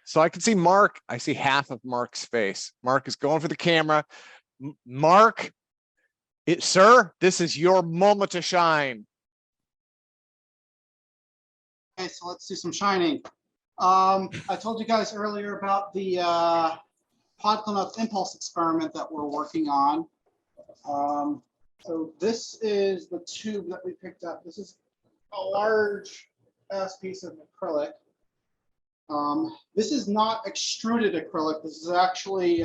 So I can see Mark. I see half of Mark's face. Mark is going for the camera. Mark, sir, this is your moment to shine. Okay, so let's do some shining. I told you guys earlier about the Podklenov Impulse Experiment that we're working on. So this is the tube that we picked up. This is a large ass piece of acrylic. This is not extruded acrylic. This is actually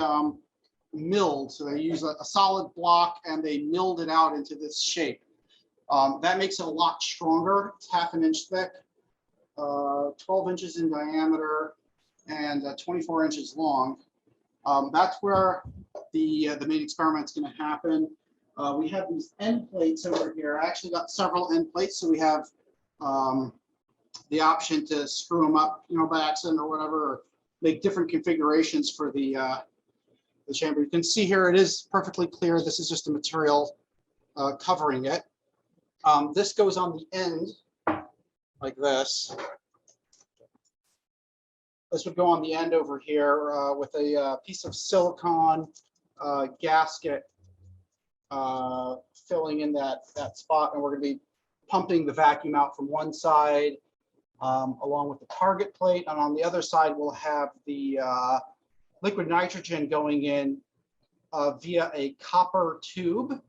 milled. So they use a solid block and they milled it out into this shape. That makes it a lot stronger. It's half an inch thick, 12 inches in diameter, and 24 inches long. That's where the main experiment's going to happen. We have these end plates over here. I actually got several end plates, so we have the option to screw them up, by accident or whatever, or make different configurations for the chamber. You can see here it is perfectly clear. This is just the material covering it. This goes on the end like this. This would go on the end over here with a piece of silicone gasket filling in that spot, and we're going to be pumping the vacuum out from one side along with the target plate, and on the other side we'll have the liquid nitrogen going in via a copper tube,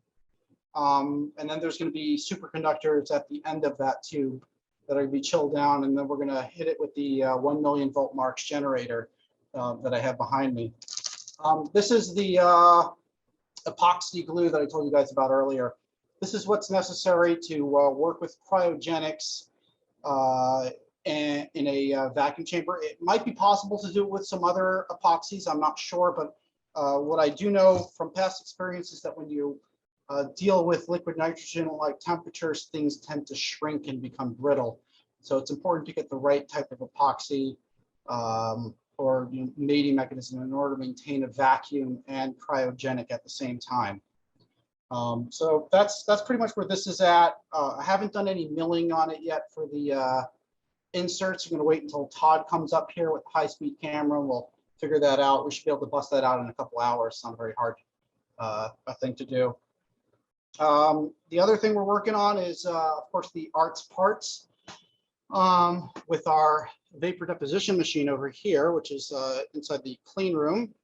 and then there's going to be superconductors at the end of that tube that are going to be chilled down, and then we're going to hit it with the 1 million volt Marx generator that I have behind me. This is the epoxy glue that I told you guys about earlier. This is what's necessary to work with cryogenics in a vacuum chamber. It might be possible to do it with some other epoxies. I'm not sure, but what I do know from past experience is that when you deal with liquid nitrogen like temperatures, things tend to shrink and become brittle. So it's important to get the right type of epoxy or mating mechanism in order to maintain a vacuum and cryogenic at the same time. So that's pretty much where this is at. I haven't done any milling on it yet for the inserts. I'm going to wait until Todd comes up here with a high-speed camera, and we'll figure that out. We should be able to bust that out in a couple hours. It's not a very hard thing to do. The other thing we're working on is, of course, the arts parts with our vapor deposition machine over here, which is inside the clean room.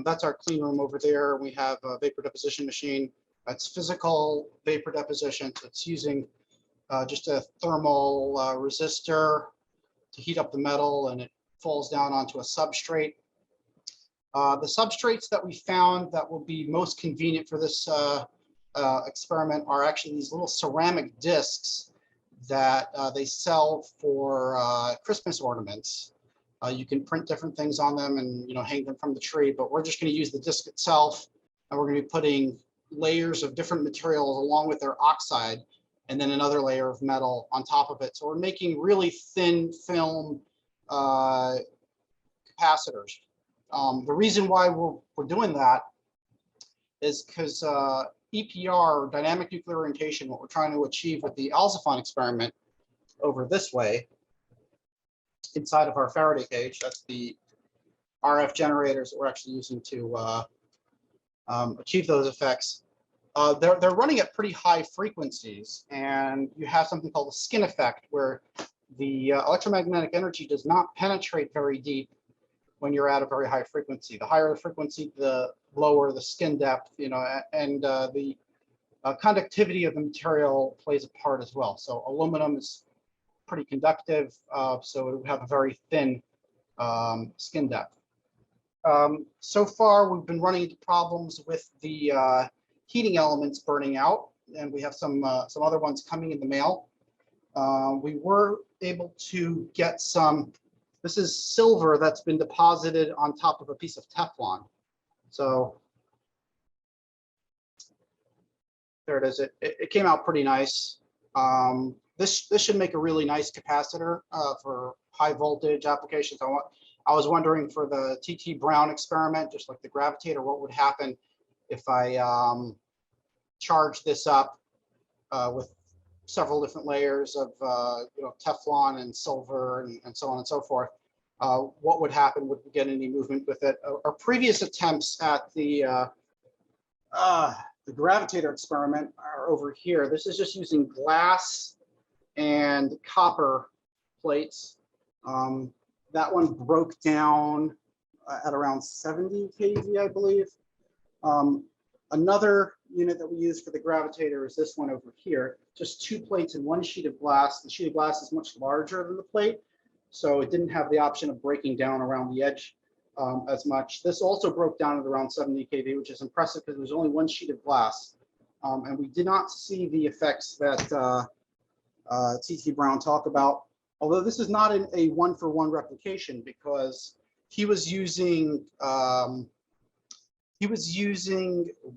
That's our clean room over there. We have a vapor deposition machine. That's physical vapor deposition. So it's using just a thermal resistor to heat up the metal, and it falls down onto a substrate. The substrates that we found that will be most convenient for this experiment are actually these little ceramic discs that they sell for Christmas ornaments. You can print different things on them and hang them from the tree, but we're just going to use the disc itself, and we're going to be putting layers of different materials along with their oxide, and then another layer of metal on top of it. So we're making really thin film capacitors. The reason why we're doing that is because EPR, dynamic nuclear orientation, what we're trying to achieve with the Alzofon experiment over this way, inside of our Faraday cage, that's the RF generators that we're actually using to achieve those effects. They're running at pretty high frequencies, and you have something called the skin effect, where the electromagnetic energy does not penetrate very deep when you're at a very high frequency. The higher the frequency, the lower the skin depth, and the conductivity of the material plays a part as well. So aluminum is pretty conductive, so it would have a very thin skin depth. So far, we've been running into problems with the heating elements burning out, and we have some other ones coming in the mail. We were able to get some. This is silver that's been deposited on top of a piece of Teflon. So there it is. It came out pretty nice. This should make a really nice capacitor for high voltage applications. I was wondering for the TT Brown experiment, just like the gravitator, what would happen if I charge this up with several different layers of Teflon and silver and so on and so forth. what would happen, would we get any movement with it. Our previous attempts at the gravitator experiment are over here. This is just using glass and copper plates. That one broke down at around 70 kV, I believe. Another unit that we use for the gravitator is this one over here. Just 2 plates and 1 sheet of glass. The sheet of glass is much larger than the plate, so it didn't have the option of breaking down around the edge as much. This also broke down at around 70 kV, which is impressive because there's only 1 sheet of glass. And we did not see the effects that T.T. Brown talked about, although this is not a one-for-one replication, because he was using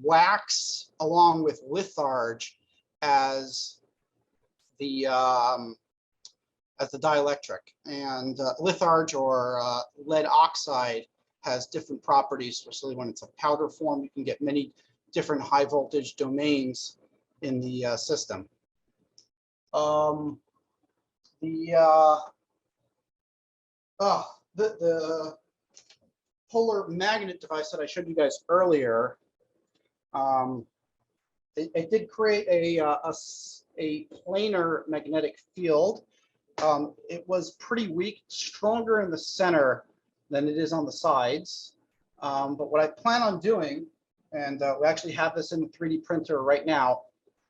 wax along with litharge as the dielectric, and litharge or lead oxide has different properties, especially when it's a powder form. You can get many different high voltage domains in the system. The polar magnet device that I showed you guys earlier, it did create a planar magnetic field. It was pretty weak, stronger in the center than it is on the sides. But what I plan on doing, and we actually have this in the 3D printer right now,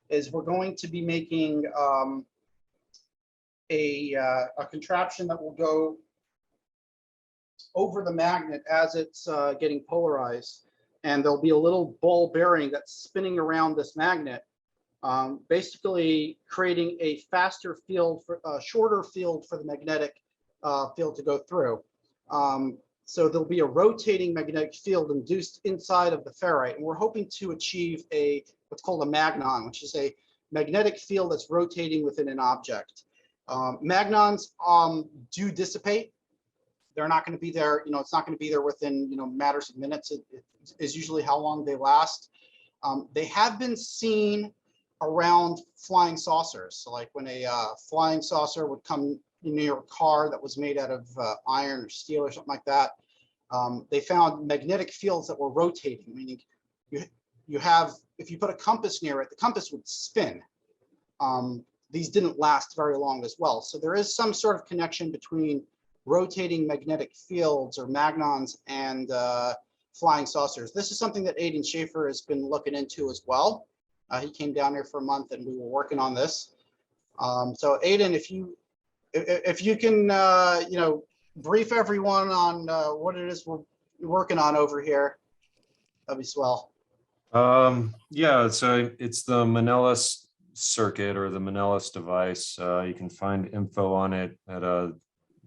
is we're going to be making a contraption that will go over the magnet as it's getting polarized. And there'll be a little ball bearing that's spinning around this magnet, basically creating a faster field, for a shorter field for the magnetic field to go through. So there'll be a rotating magnetic field induced inside of the ferrite, and we're hoping to achieve what's called a magnon, which is a magnetic field that's rotating within an object. Magnons do dissipate. They're not going to be there, it's not going to be there within, matters of minutes. It is usually how long they last. They have been seen around flying saucers. So like when a flying saucer would come near your car that was made out of iron or steel or something like that, they found magnetic fields that were rotating, meaning you have, if you put a compass near it, the compass would spin. These didn't last very long as well. So there is some sort of connection between rotating magnetic fields or magnons and flying saucers. This is something that Aidan Schaffer has been looking into as well. He came down here for a month and we were working on this. So Aidan, if you can, brief everyone on what it is we're working on over here, that'd be swell. Yeah, so it's the Manelles circuit or the Manelles device. You can find info on it at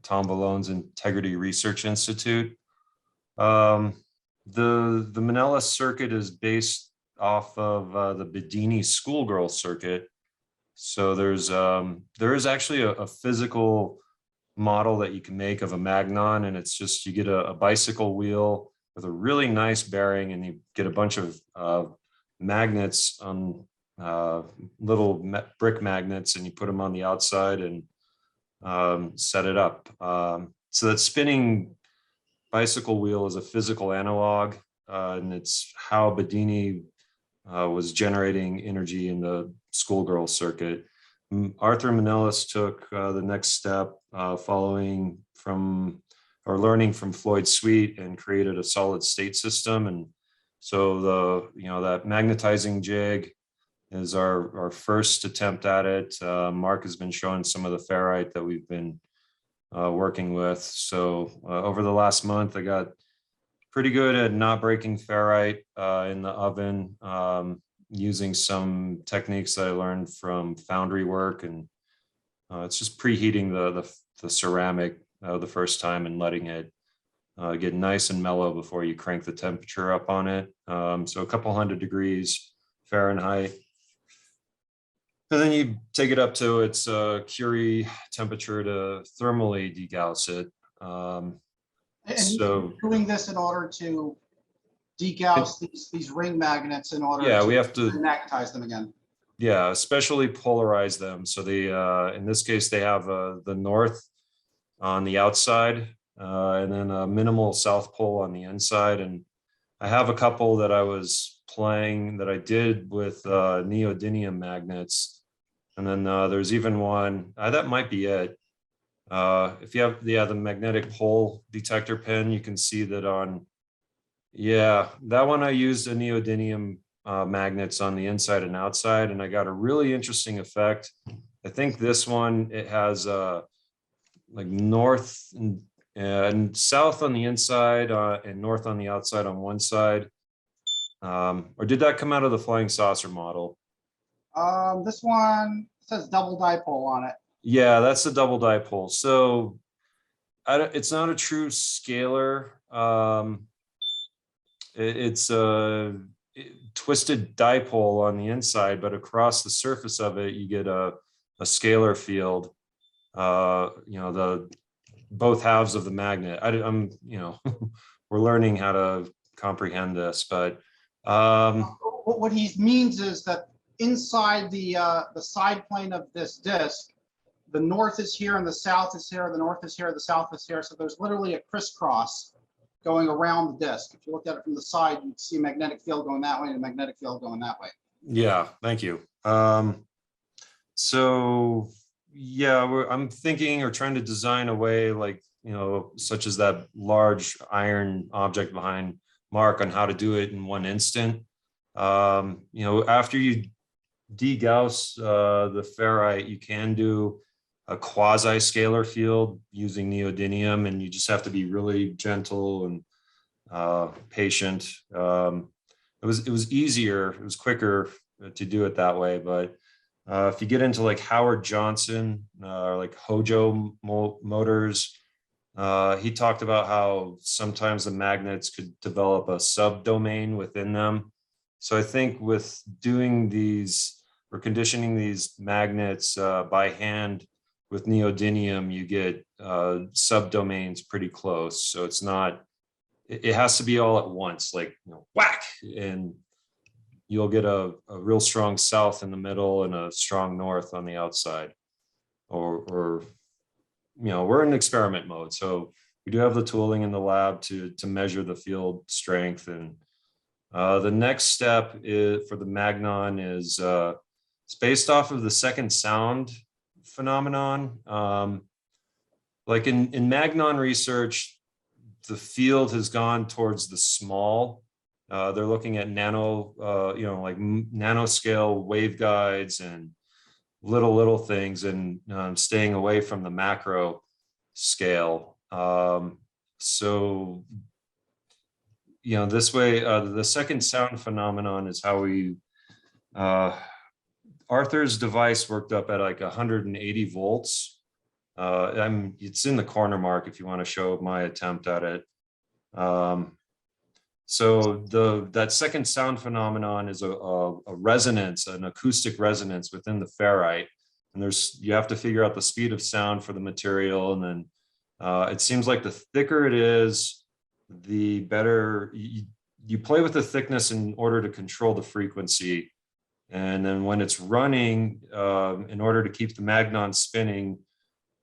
Tom Ballone's Integrity Research Institute. The Manelles circuit is based off of the Bedini schoolgirl circuit. So there is actually a physical model that you can make of a magnon, and it's just, you get a bicycle wheel with a really nice bearing, and you get a bunch of magnets on little brick magnets, and you put them on the outside and set it up. So that spinning bicycle wheel is a physical analog, and it's how Bedini was generating energy in the schoolgirl circuit. Arthur Manelles took the next step, following from or learning from Floyd Sweet, and created a solid state system. And so that magnetizing jig is our first attempt at it. Mark has been showing some of the ferrite that we've been working with. So over the last month, I got pretty good at not breaking ferrite in the oven, using some techniques that I learned from foundry work. And it's just preheating the ceramic the first time and letting it get nice and mellow before you crank the temperature up on it. So a couple 100 degrees Fahrenheit. And then you take it up to its Curie temperature to thermally degauss it. And So doing this in order to degauss these ring magnets in order we have to magnetize them again. Yeah, especially polarize them. So in this case, they have the north on the outside, and then a minimal south pole on the inside. And I have a couple that I was playing that I did with neodymium magnets. And then there's even one, that might be it. If you have the magnetic pole detector pin, you can see that on, that one I used a neodymium magnets on the inside and outside, and I got a really interesting effect. I think this one, it has like north and south on the inside and north on the outside on one side. Or did that come out of the flying saucer model? This one says double dipole on it. Yeah, that's the double dipole. So it's not a true scalar. It's a twisted dipole on the inside, but across the surface of it, you get a scalar field. The both halves of the magnet. I'm we're learning how to comprehend this, but what he means is that inside the side plane of this disc, the north is here and the south is here, the north is here, the south is here. So there's literally a crisscross going around the disc. If you looked at it from the side, you'd see a magnetic field going that way and a magnetic field going that way. Yeah, thank you. So yeah, I'm thinking or trying to design a way like, such as that large iron object behind Mark on how to do it in one instant. After you degauss the ferrite, you can do a quasi-scalar field using neodymium, and you just have to be really gentle and patient. It was easier, it was quicker to do it that way, but if you get into like Howard Johnson or like Hojo motors, he talked about how sometimes the magnets could develop a subdomain within them. So I think with doing these or conditioning these magnets by hand with neodymium, you get subdomains pretty close. So it's not, it has to be all at once, like whack, and you'll get a real strong south in the middle and a strong north on the outside. Or we're in experiment mode, so we do have the tooling in the lab to measure the field strength. And the next step for the Magnon is it's based off of the second sound phenomenon. Like in Magnon research, the field has gone towards the small. They're looking at like nanoscale waveguides and little things, and staying away from the macro scale. So this way, the second sound phenomenon is how we Arthur's device worked up at like 180 volts. It's in the corner, Mark, if you want to show my attempt at it. So that second sound phenomenon is a resonance, an acoustic resonance within the ferrite. And you have to figure out the speed of sound for the material. And then it seems like the thicker it is, the better. You play with the thickness in order to control the frequency. And then when it's running, in order to keep the Magnon spinning,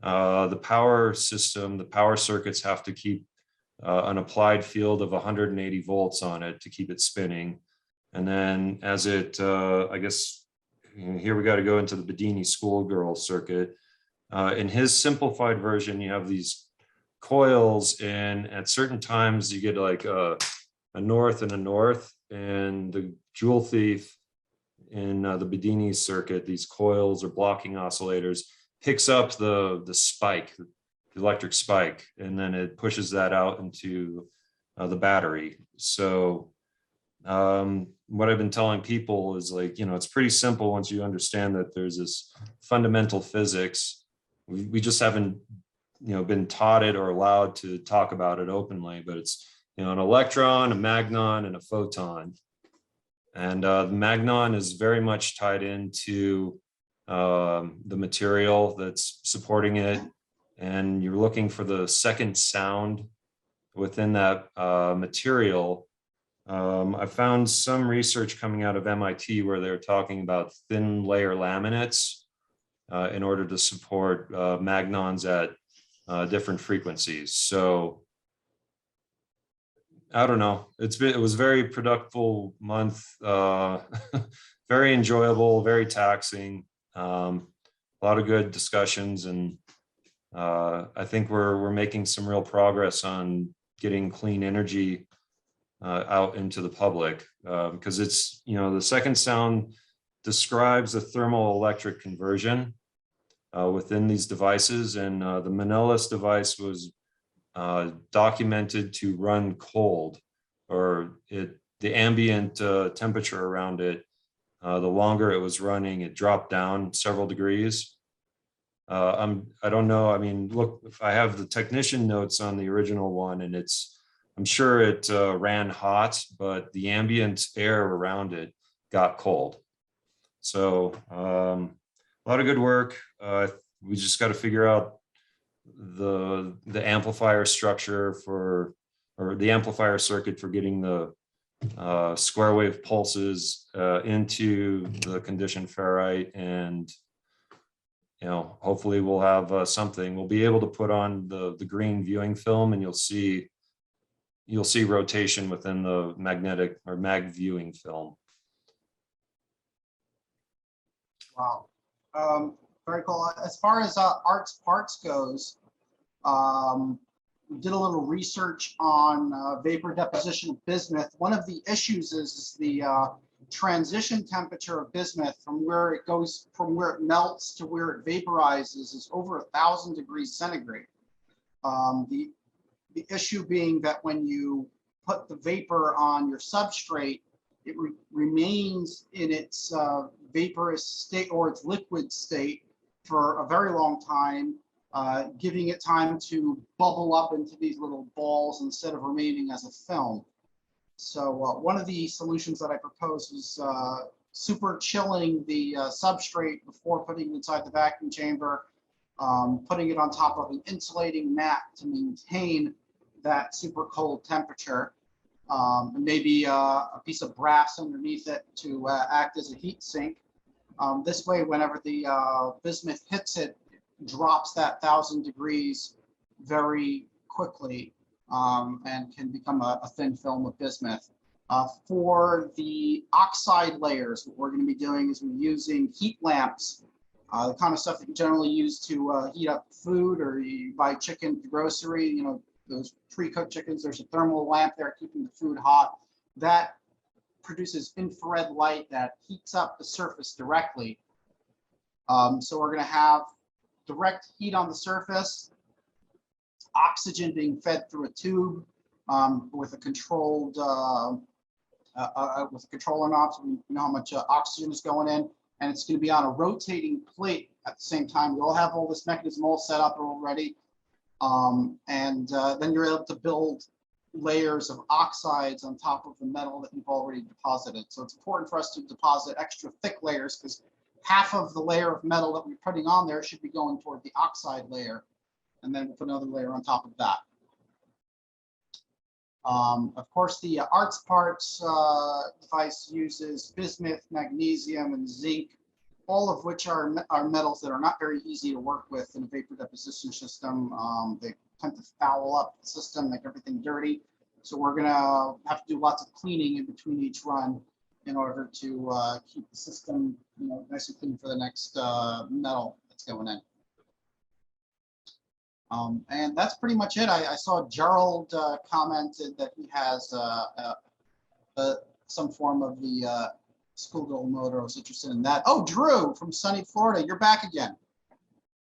the power system, the power circuits have to keep an applied field of 180 volts on it to keep it spinning. And then as it, I guess, here we got to go into the Bedini schoolgirl circuit. In his simplified version, you have these coils, and at certain times you get like a north and a north, and the jewel thief in the Bedini circuit, these coils or blocking oscillators, picks up the spike, the electric spike, and then it pushes that out into the battery. So what I've been telling people is like, it's pretty simple once you understand that there's this fundamental physics. We just haven't, been taught it or allowed to talk about it openly, but it's, an electron, a magnon, and a photon. And the magnon is very much tied into the material that's supporting it. And you're looking for the second sound within that material. I found some research coming out of MIT where they're talking about thin layer laminates in order to support magnons at different frequencies. So I don't know. It was a very productive month, very enjoyable, very taxing, a lot of good discussions, and I think we're making some real progress on getting clean energy out into the public, because it's, you know, the second sound describes a thermoelectric conversion within these devices, and the Manelles device was documented to run cold, or the ambient temperature around it, the longer it was running, it dropped down several degrees. I don't know. I mean, look, if I have the technician notes on the original one, and I'm sure it ran hot, but the ambient air around it got cold. So a lot of good work. We just got to figure out the amplifier structure or the amplifier circuit for getting the square wave pulses into the conditioned ferrite, and you know, hopefully we'll have something. We'll be able to put on the green viewing film, and you'll see rotation within the magnetic or mag viewing film. Wow. Very cool. As far as arts parts goes, we did a little research on vapor deposition of bismuth. One of the issues is the transition temperature of bismuth from where it melts to where it vaporizes is over 1,000 degrees centigrade. The issue being that when you put the vapor on your substrate, it remains in its vaporous state or its liquid state for a very long time, giving it time to bubble up into these little balls instead of remaining as a film. So one of the solutions that I proposed was super chilling the substrate before putting it inside the vacuum chamber, putting it on top of an insulating mat to maintain that super cold temperature, and maybe a piece of brass underneath it to act as a heat sink. This way, whenever the bismuth hits it, it drops that 1,000 degrees very quickly, and can become a thin film of bismuth. For the oxide layers, what we're going to be doing is we're using heat lamps, the kind of stuff that you generally use to heat up food, or you buy chicken at the grocery, you know, those pre-cooked chickens. There's a thermal lamp there keeping the food hot. That produces infrared light that heats up the surface directly. So we're going to have direct heat on the surface, oxygen being fed through a tube with a controlled with a controller knob, so we know how much oxygen is going in, and it's going to be on a rotating plate at the same time. We'll have all this mechanism all set up already, and then you're able to build layers of oxides on top of the metal that you've already deposited. So it's important for us to deposit extra thick layers, because half of the layer of metal that we're putting on there should be going toward the oxide layer, and then we'll put another layer on top of that. Of course, the arts parts device uses bismuth, magnesium, and zinc, all of which are metals that are not very easy to work with in a vapor deposition system. They tend to foul up the system, make everything dirty. So we're going to have to do lots of cleaning in between each run in order to keep the system, you know, nice and clean for the next metal that's going in. And that's pretty much it. I saw Gerald commented that he has some form of the schoolgirl motor. I was interested in that. Oh, Drew from sunny Florida, you're back again.